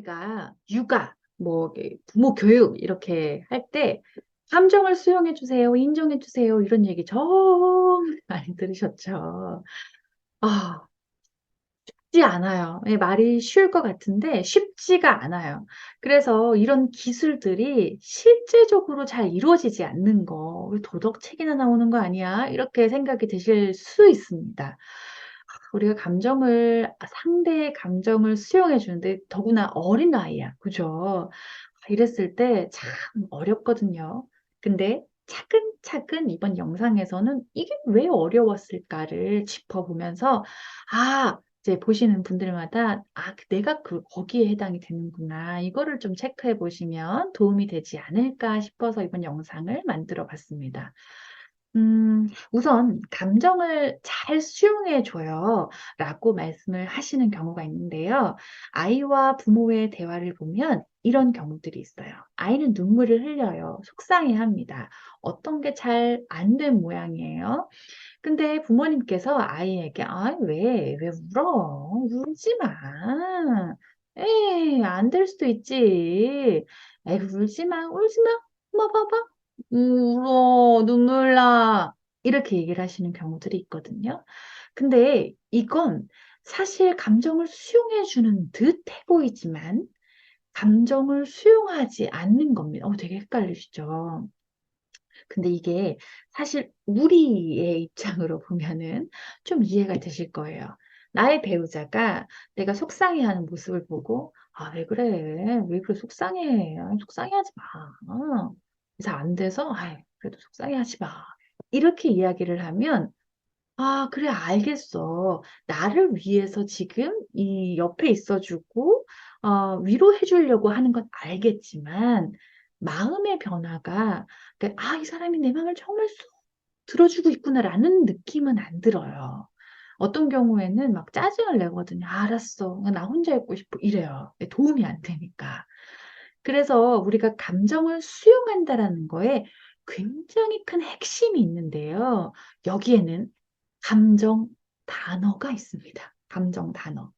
우리가 육아, 뭐 부모 교육 이렇게 할 때 감정을 수용해 주세요, 인정해 주세요 이런 얘기 정말 많이 들으셨죠. 아, 쉽지 않아요. 예, 말이 쉬울 것 같은데 쉽지가 않아요. 그래서 이런 기술들이 실제적으로 잘 이루어지지 않는 거, 우리 도덕책이나 나오는 거 아니야? 이렇게 생각이 드실 수 있습니다. 우리가 상대의 감정을 수용해 주는데 더구나 어린아이야. 그죠? 이랬을 때 참 어렵거든요. 근데 차근차근 이번 영상에서는 이게 왜 어려웠을까를 짚어보면서, 이제 보시는 분들마다, 내가 거기에 해당이 되는구나. 이거를 좀 체크해 보시면 도움이 되지 않을까 싶어서 이번 영상을 만들어 봤습니다. 우선 감정을 잘 수용해 줘요 라고 말씀을 하시는 경우가 있는데요. 아이와 부모의 대화를 보면 이런 경우들이 있어요. 아이는 눈물을 흘려요. 속상해 합니다. 어떤 게 잘 안 된 모양이에요. 근데 부모님께서 아이에게, 왜 울어? 울지 마. 에이, 안 될 수도 있지. 에이, 울지 마, 울지 마. 엄마 봐봐. 울어, 눈물 나. 이렇게 얘기를 하시는 경우들이 있거든요. 근데 이건 사실 감정을 수용해 주는 듯 해 보이지만 감정을 수용하지 않는 겁니다. 되게 헷갈리시죠? 근데 이게 사실 우리의 입장으로 보면은 좀 이해가 되실 거예요. 나의 배우자가 내가 속상해하는 모습을 보고, 왜 그래? 왜 그래? 속상해? 속상해하지 마. 그래서 안 돼서, 그래도 속상해하지 마. 이렇게 이야기를 하면, 그래, 알겠어. 나를 위해서 지금 이 옆에 있어주고, 위로해 주려고 하는 건 알겠지만, 마음의 변화가, 그러니까, 이 사람이 내 마음을 정말 쏙 들어주고 있구나라는 느낌은 안 들어요. 어떤 경우에는 막 짜증을 내거든요. 알았어. 나 혼자 있고 싶어. 이래요. 도움이 안 되니까. 그래서 우리가 감정을 수용한다라는 거에 굉장히 큰 핵심이 있는데요. 여기에는 감정 단어가 있습니다. 감정 단어.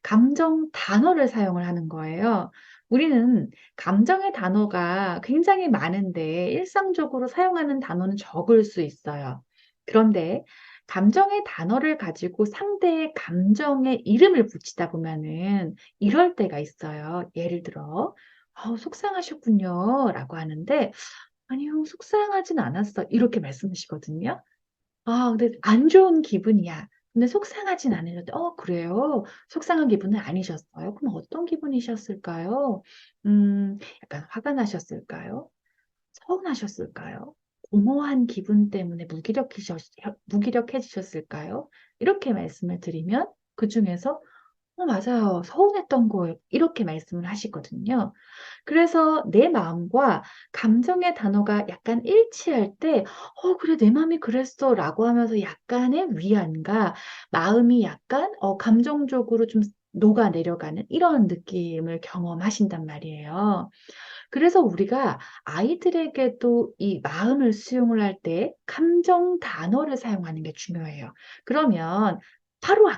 감정 단어를 사용을 하는 거예요. 우리는 감정의 단어가 굉장히 많은데 일상적으로 사용하는 단어는 적을 수 있어요. 그런데 감정의 단어를 가지고 상대의 감정에 이름을 붙이다 보면은 이럴 때가 있어요. 예를 들어, 속상하셨군요. 라고 하는데, 아니요, 속상하진 않았어. 이렇게 말씀하시거든요. 근데 안 좋은 기분이야. 근데 속상하진 않으셨대. 그래요? 속상한 기분은 아니셨어요? 그럼 어떤 기분이셨을까요? 약간 화가 나셨을까요? 서운하셨을까요? 공허한 기분 때문에 무기력해지셨을까요? 이렇게 말씀을 드리면 그 중에서 맞아요. 서운했던 거예요. 이렇게 말씀을 하시거든요. 그래서 내 마음과 감정의 단어가 약간 일치할 때, 그래, 내 마음이 그랬어. 라고 하면서 약간의 위안과 마음이 약간, 감정적으로 좀 녹아 내려가는 이런 느낌을 경험하신단 말이에요. 그래서 우리가 아이들에게도 이 마음을 수용을 할 때 감정 단어를 사용하는 게 중요해요. 그러면 바로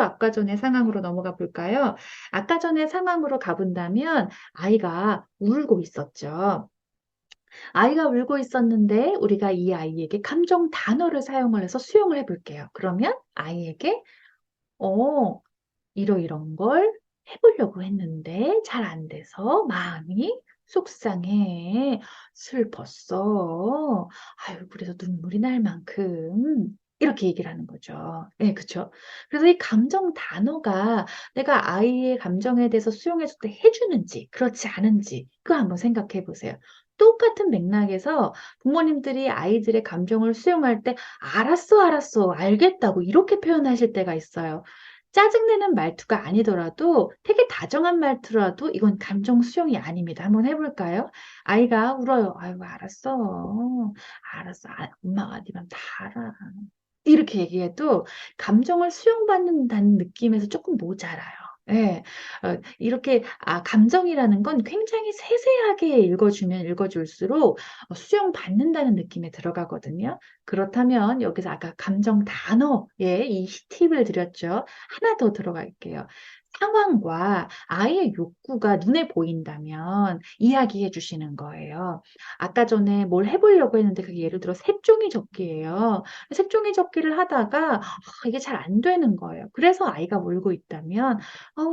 아까 전의 상황으로 넘어가 볼까요? 아까 전의 상황으로 가본다면 아이가 울고 있었죠. 아이가 울고 있었는데 우리가 이 아이에게 감정 단어를 사용을 해서 수용을 해볼게요. 그러면 아이에게 어, 이런 걸 해보려고 했는데 잘 안 돼서 마음이 속상해, 슬펐어. 그래서 눈물이 날 만큼 이렇게 얘기를 하는 거죠. 네, 그렇죠. 그래서 이 감정 단어가 내가 아이의 감정에 대해서 수용했을 때 해주는지 그렇지 않은지 그거 한번 생각해 보세요. 똑같은 맥락에서 부모님들이 아이들의 감정을 수용할 때 알았어, 알았어, 알겠다고 이렇게 표현하실 때가 있어요. 짜증내는 말투가 아니더라도 되게 다정한 말투라도 이건 감정 수용이 아닙니다. 한번 해볼까요? 아이가 울어요. 아이고, 알았어. 알았어. 엄마가 네 맘 다 알아. 이렇게 얘기해도 감정을 수용받는다는 느낌에서 조금 모자라요. 예, 이렇게, 감정이라는 건 굉장히 세세하게 읽어주면 읽어줄수록 수용받는다는 느낌에 들어가거든요. 그렇다면 여기서 아까 감정 단어에 이 팁을 드렸죠. 하나 더 들어갈게요. 상황과 아이의 욕구가 눈에 보인다면 이야기해 주시는 거예요. 아까 전에 뭘 해보려고 했는데 그게 예를 들어 색종이 접기예요. 색종이 접기를 하다가 이게 잘 안 되는 거예요. 그래서 아이가 울고 있다면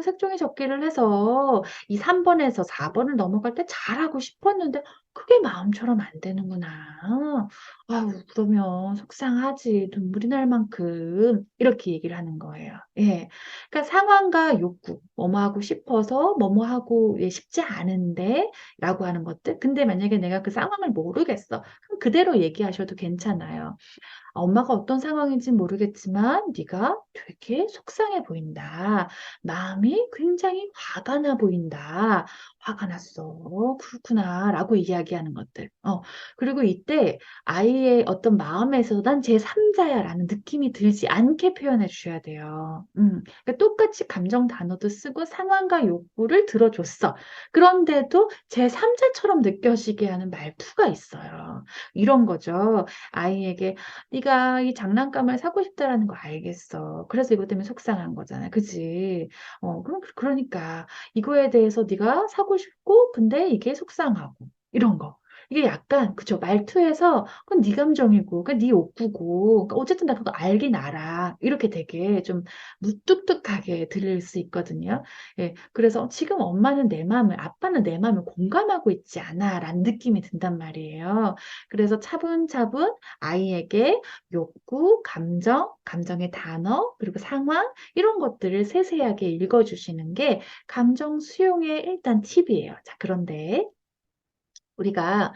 색종이 접기를 해서 이 3번에서 4번을 넘어갈 때 잘하고 싶었는데 그게 마음처럼 안 되는구나. 그러면 속상하지. 눈물이 날 만큼. 이렇게 얘기를 하는 거예요. 예. 그러니까 상황과 욕구, 뭐뭐 하고 싶어서, 뭐뭐 하고 싶지 않은데, 라고 하는 것들. 근데 만약에 내가 그 상황을 모르겠어. 그럼 그대로 얘기하셔도 괜찮아요. 엄마가 어떤 상황인지 모르겠지만 네가 되게 속상해 보인다. 마음이 굉장히 화가 나 보인다. 화가 났어. 그렇구나. 라고 이야기하는 것들. 그리고 이때 아이의 어떤 마음에서 난 제3자야 라는 느낌이 들지 않게 표현해 주셔야 돼요. 그러니까 똑같이 감정 단어도 쓰고 상황과 욕구를 들어줬어. 그런데도 제3자처럼 느껴지게 하는 말투가 있어요. 이런 거죠. 아이에게 네가 이 장난감을 사고 싶다라는 거 알겠어. 그래서 이것 때문에 속상한 거잖아. 그지? 그러니까 이거에 대해서 네가 사고 싶고 근데 이게 속상하고 이런 거. 이게 약간 그쵸 말투에서 그건 네 감정이고 그건 네 욕구고 그러니까 어쨌든 나 그거 알긴 알아 이렇게 되게 좀 무뚝뚝하게 들릴 수 있거든요. 예, 그래서 지금 엄마는 내 마음을 아빠는 내 마음을 공감하고 있지 않아라는 느낌이 든단 말이에요. 그래서 차분차분 아이에게 욕구, 감정, 감정의 단어, 그리고 상황, 이런 것들을 세세하게 읽어주시는 게 감정 수용의 일단 팁이에요. 자, 그런데 우리가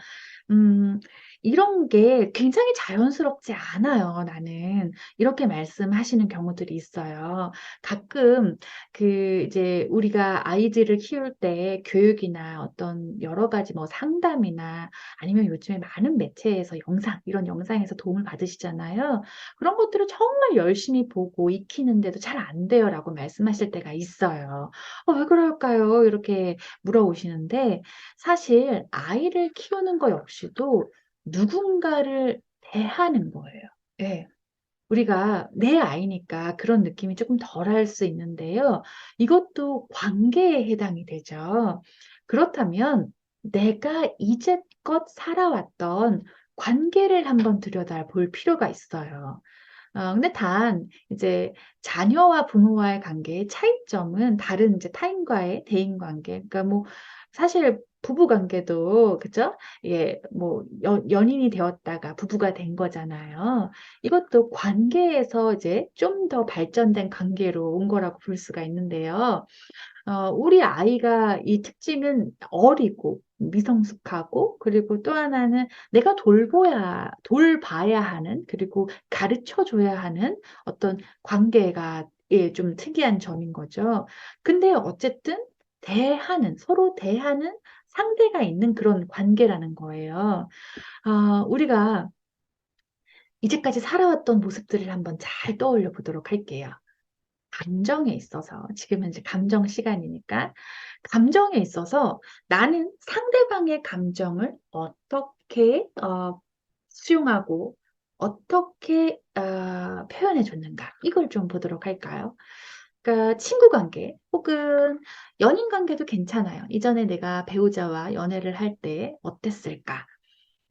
음, 이런 게 굉장히 자연스럽지 않아요, 나는. 이렇게 말씀하시는 경우들이 있어요. 가끔 이제 우리가 아이들을 키울 때 교육이나 어떤 여러 가지 뭐 상담이나 아니면 요즘에 많은 매체에서 이런 영상에서 도움을 받으시잖아요. 그런 것들을 정말 열심히 보고 익히는데도 잘 안 돼요라고 말씀하실 때가 있어요. 왜 그럴까요? 이렇게 물어오시는데 사실 아이를 키우는 것 역시도 누군가를 대하는 거예요. 예. 우리가 내 아이니까 그런 느낌이 조금 덜할 수 있는데요. 이것도 관계에 해당이 되죠. 그렇다면 내가 이제껏 살아왔던 관계를 한번 들여다볼 필요가 있어요. 근데 단, 이제, 자녀와 부모와의 관계의 차이점은 다른 이제 타인과의 대인 관계. 그러니까 뭐, 사실 부부 관계도, 그죠? 예, 뭐, 연인이 되었다가 부부가 된 거잖아요. 이것도 관계에서 이제 좀 더 발전된 관계로 온 거라고 볼 수가 있는데요. 우리 아이가 이 특징은 어리고 미성숙하고 그리고 또 하나는 내가 돌봐야 하는 그리고 가르쳐 줘야 하는 어떤 관계가 좀 특이한 점인 거죠. 근데 어쨌든 서로 대하는 상대가 있는 그런 관계라는 거예요. 우리가 이제까지 살아왔던 모습들을 한번 잘 떠올려 보도록 할게요. 감정에 있어서, 지금은 이제 감정 시간이니까, 감정에 있어서 나는 상대방의 감정을 어떻게 수용하고, 어떻게 표현해 줬는가. 이걸 좀 보도록 할까요? 그러니까 친구 관계 혹은 연인 관계도 괜찮아요. 이전에 내가 배우자와 연애를 할 때 어땠을까?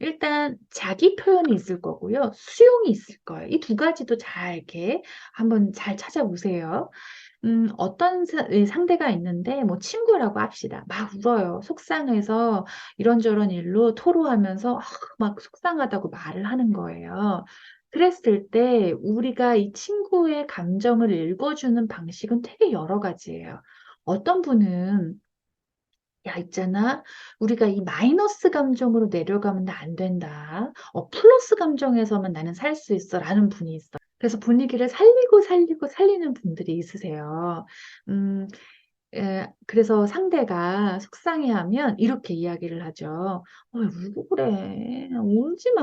일단 자기 표현이 있을 거고요. 수용이 있을 거예요. 이 두 가지도 잘 이렇게 한번 잘 찾아보세요. 어떤 상대가 있는데, 뭐, 친구라고 합시다. 막 울어요. 속상해서 이런저런 일로 토로하면서 막 속상하다고 말을 하는 거예요. 그랬을 때, 우리가 이 친구의 감정을 읽어주는 방식은 되게 여러 가지예요. 어떤 분은 야, 있잖아. 우리가 이 마이너스 감정으로 내려가면 안 된다. 플러스 감정에서만 나는 살 수 있어. 라는 분이 있어. 그래서 분위기를 살리고 살리고 살리는 분들이 있으세요. 음, 그래서 상대가 속상해하면 이렇게 이야기를 하죠. 울고 그래. 울지 마.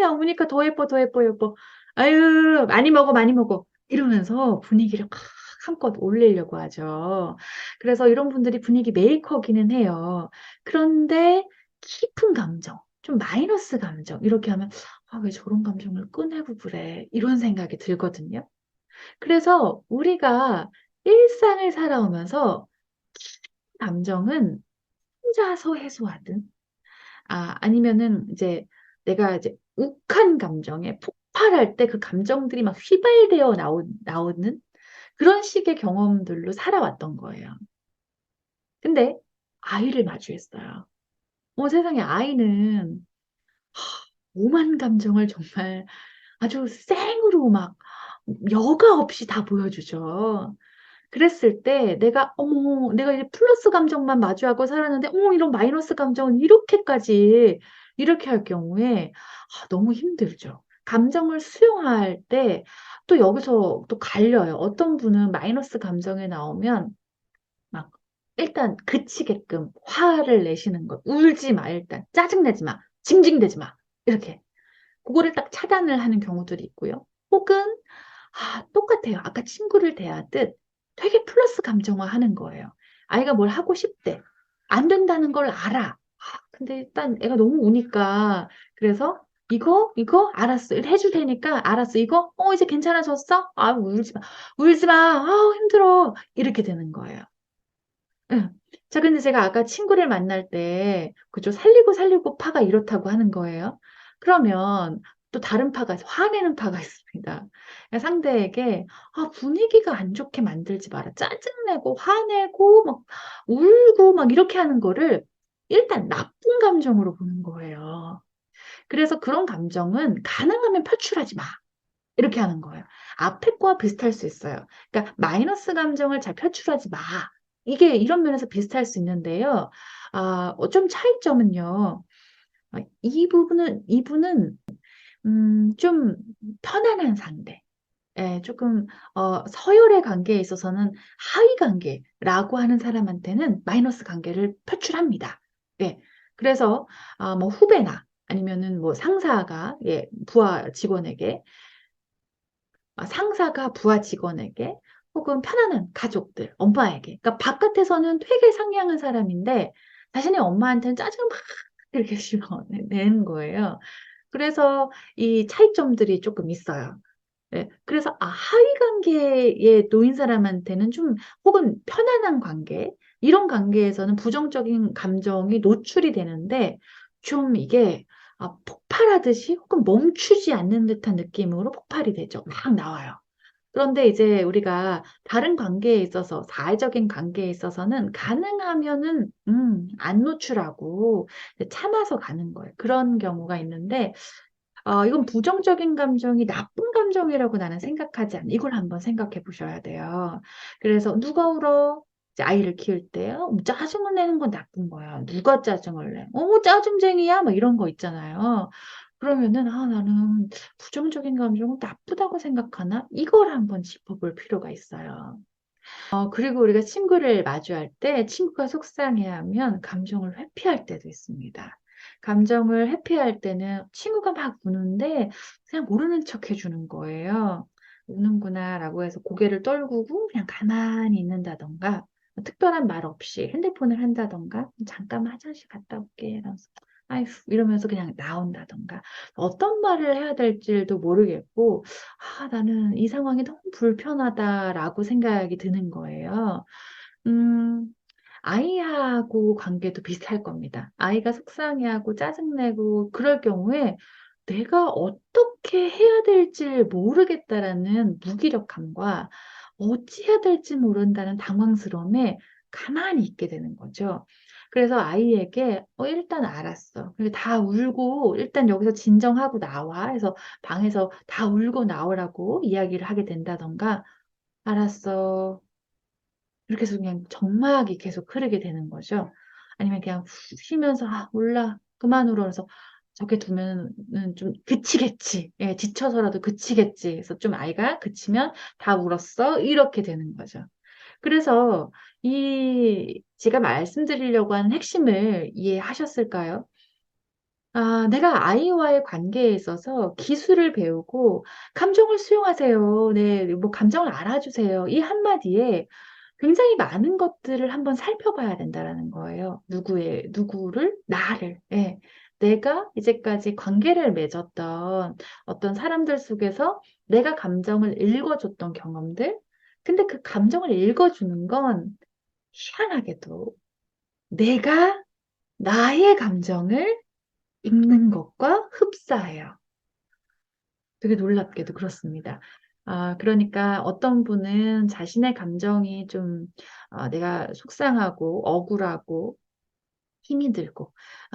야, 우니까 더 예뻐, 더 예뻐, 예뻐. 아유, 많이 먹어, 많이 먹어. 이러면서 분위기를 팍 한껏 올리려고 하죠. 그래서 이런 분들이 분위기 메이커기는 해요. 그런데 깊은 감정, 좀 마이너스 감정, 이렇게 하면, 왜 저런 감정을 꺼내고 그래. 이런 생각이 들거든요. 그래서 우리가 일상을 살아오면서 감정은 혼자서 해소하든, 아니면은 이제 내가 이제 욱한 감정에 폭발할 때 그 감정들이 막 휘발되어 나오는 그런 식의 경험들로 살아왔던 거예요. 근데 아이를 마주했어요. 세상에 아이는 오만 감정을 정말 아주 생으로 막 여과 없이 다 보여주죠. 그랬을 때 내가 이제 플러스 감정만 마주하고 살았는데, 이런 마이너스 감정은 이렇게 할 경우에 너무 힘들죠. 감정을 수용할 때 또 여기서 또 갈려요. 어떤 분은 마이너스 감정에 나오면 막 일단 그치게끔 화를 내시는 것. 울지 마, 일단. 짜증내지 마. 징징대지 마. 이렇게. 그거를 딱 차단을 하는 경우들이 있고요. 혹은 똑같아요. 아까 친구를 대하듯 되게 플러스 감정화 하는 거예요. 아이가 뭘 하고 싶대. 안 된다는 걸 알아. 근데 일단 애가 너무 우니까. 그래서 이거 알았어. 해줄 테니까 알았어. 이제 괜찮아졌어? 울지 마. 울지 마. 힘들어. 이렇게 되는 거예요. 응. 자, 근데 제가 아까 친구를 만날 때, 그죠? 살리고 파가 이렇다고 하는 거예요. 그러면 또 다른 파가, 화내는 파가 있습니다. 그러니까 상대에게, 분위기가 안 좋게 만들지 마라. 짜증내고, 화내고, 막, 울고, 막 이렇게 하는 거를 일단 나쁜 감정으로 보는 거예요. 그래서 그런 감정은 가능하면 표출하지 마. 이렇게 하는 거예요. 앞에 거와 비슷할 수 있어요. 그러니까 마이너스 감정을 잘 표출하지 마. 이게 이런 면에서 비슷할 수 있는데요. 좀 차이점은요. 이분은 좀 편안한 상대. 예, 조금 서열의 관계에 있어서는 하위 관계라고 하는 사람한테는 마이너스 관계를 표출합니다. 예. 그래서 뭐 후배나 아니면은 뭐 상사가 부하 직원에게 상사가 부하 직원에게 혹은 편안한 가족들, 엄마에게. 그러니까 바깥에서는 되게 상냥한 사람인데 자신의 엄마한테는 짜증을 막 이렇게 내는 거예요. 그래서 이 차이점들이 조금 있어요. 네, 그래서 하위 관계에 놓인 사람한테는 좀 혹은 편안한 관계 이런 관계에서는 부정적인 감정이 노출이 되는데 좀 이게 폭발하듯이 혹은 멈추지 않는 듯한 느낌으로 폭발이 되죠. 막 나와요. 그런데 이제 우리가 다른 관계에 있어서, 사회적인 관계에 있어서는 가능하면은, 안 노출하고 참아서 가는 거예요. 그런 경우가 있는데, 이건 부정적인 감정이 나쁜 감정이라고 나는 생각하지 않아. 이걸 한번 생각해 보셔야 돼요. 그래서 누가 울어? 이제 아이를 키울 때요. 짜증을 내는 건 나쁜 거야. 누가 짜증을 내? 짜증쟁이야? 막 이런 거 있잖아요. 그러면은, 나는 부정적인 감정은 나쁘다고 생각하나? 이걸 한번 짚어볼 필요가 있어요. 그리고 우리가 친구를 마주할 때 친구가 속상해하면 감정을 회피할 때도 있습니다. 감정을 회피할 때는 친구가 막 우는데 그냥 모르는 척 해주는 거예요. 우는구나 라고 해서 고개를 떨구고 그냥 가만히 있는다던가 특별한 말 없이 핸드폰을 한다던가 잠깐 화장실 갔다 올게 이러면서 아이고 이러면서 그냥 나온다던가 어떤 말을 해야 될지도 모르겠고 나는 이 상황이 너무 불편하다라고 생각이 드는 거예요. 음, 아이하고 관계도 비슷할 겁니다. 아이가 속상해하고 짜증내고 그럴 경우에 내가 어떻게 해야 될지 모르겠다라는 무기력함과 어찌해야 될지 모른다는 당황스러움에 가만히 있게 되는 거죠. 그래서 아이에게 일단 알았어. 그리고 다 울고 일단 여기서 진정하고 나와. 해서 방에서 다 울고 나오라고 이야기를 하게 된다던가 알았어. 이렇게 해서 그냥 정막이 계속 흐르게 되는 거죠. 아니면 그냥 후 쉬면서 몰라 그만 울어 그래서 저렇게 두면은 좀 그치겠지. 예, 지쳐서라도 그치겠지. 그래서 좀 아이가 그치면 다 울었어. 이렇게 되는 거죠. 그래서 제가 말씀드리려고 하는 핵심을 이해하셨을까요? 내가 아이와의 관계에 있어서 기술을 배우고 감정을 수용하세요. 네, 뭐 감정을 알아주세요. 이 한마디에 굉장히 많은 것들을 한번 살펴봐야 된다라는 거예요. 나를. 예. 내가 이제까지 관계를 맺었던 어떤 사람들 속에서 내가 감정을 읽어줬던 경험들, 근데 그 감정을 읽어주는 건 희한하게도 내가 나의 감정을 읽는 것과 흡사해요. 되게 놀랍게도 그렇습니다. 그러니까 어떤 분은 자신의 감정이 좀 내가 속상하고 억울하고 힘이 들고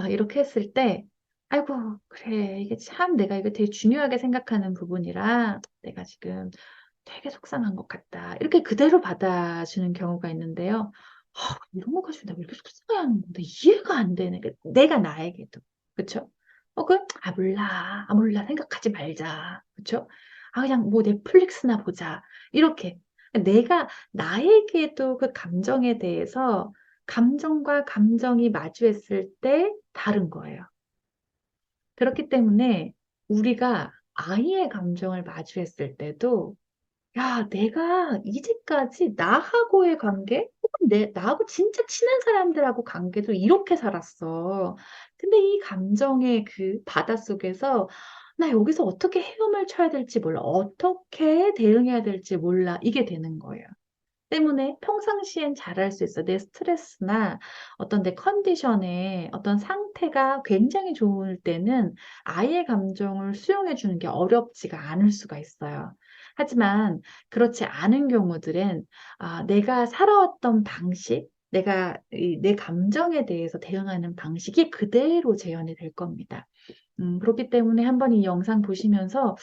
이렇게 했을 때 아이고 그래 이게 참 내가 이거 되게 중요하게 생각하는 부분이라 내가 지금 되게 속상한 것 같다. 이렇게 그대로 받아주는 경우가 있는데요. 이런 거 가지고 내가 왜 이렇게 속상해하는 건데 이해가 안 되네. 내가 나에게도. 그쵸? 몰라. 몰라. 생각하지 말자. 그쵸? 그냥 뭐 넷플릭스나 보자. 이렇게. 내가 나에게도 그 감정에 대해서 감정과 감정이 마주했을 때 다른 거예요. 그렇기 때문에 우리가 아이의 감정을 마주했을 때도 야, 내가 이제까지 나하고의 관계, 혹은 나하고 진짜 친한 사람들하고 관계도 이렇게 살았어. 근데 이 감정의 그 바닷속에서 나 여기서 어떻게 헤엄을 쳐야 될지 몰라. 어떻게 대응해야 될지 몰라. 이게 되는 거예요. 때문에 평상시엔 잘할 수 있어. 내 스트레스나 어떤 내 컨디션에 어떤 상태가 굉장히 좋을 때는 아이의 감정을 수용해 주는 게 어렵지가 않을 수가 있어요. 하지만 그렇지 않은 경우들은 내가 살아왔던 방식, 내 감정에 대해서 대응하는 방식이 그대로 재현이 될 겁니다. 그렇기 때문에 한번 이 영상 보시면서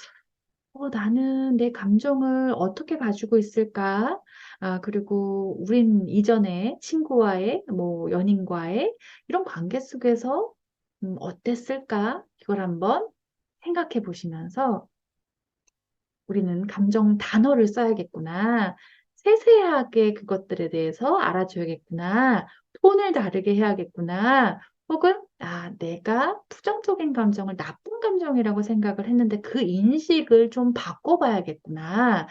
나는 내 감정을 어떻게 가지고 있을까? 그리고 우린 이전에 친구와의, 뭐, 연인과의 이런 관계 속에서 어땠을까? 이걸 한번 생각해 보시면서 우리는 감정 단어를 써야겠구나. 세세하게 그것들에 대해서 알아줘야겠구나. 톤을 다르게 해야겠구나. 혹은, 내가 부정적인 감정을 나쁜 감정이라고 생각을 했는데 그 인식을 좀 바꿔봐야겠구나.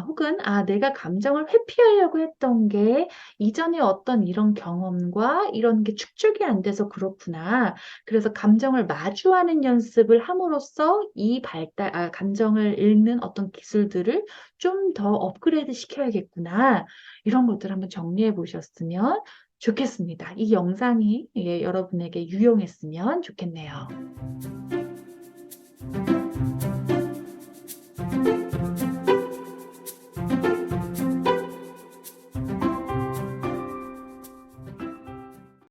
혹은, 내가 감정을 회피하려고 했던 게 이전에 어떤 이런 경험과 이런 게 축적이 안 돼서 그렇구나. 그래서 감정을 마주하는 연습을 함으로써 감정을 읽는 어떤 기술들을 좀 더 업그레이드 시켜야겠구나. 이런 것들 한번 정리해 보셨으면 좋겠습니다. 이 영상이 여러분에게 유용했으면 좋겠네요.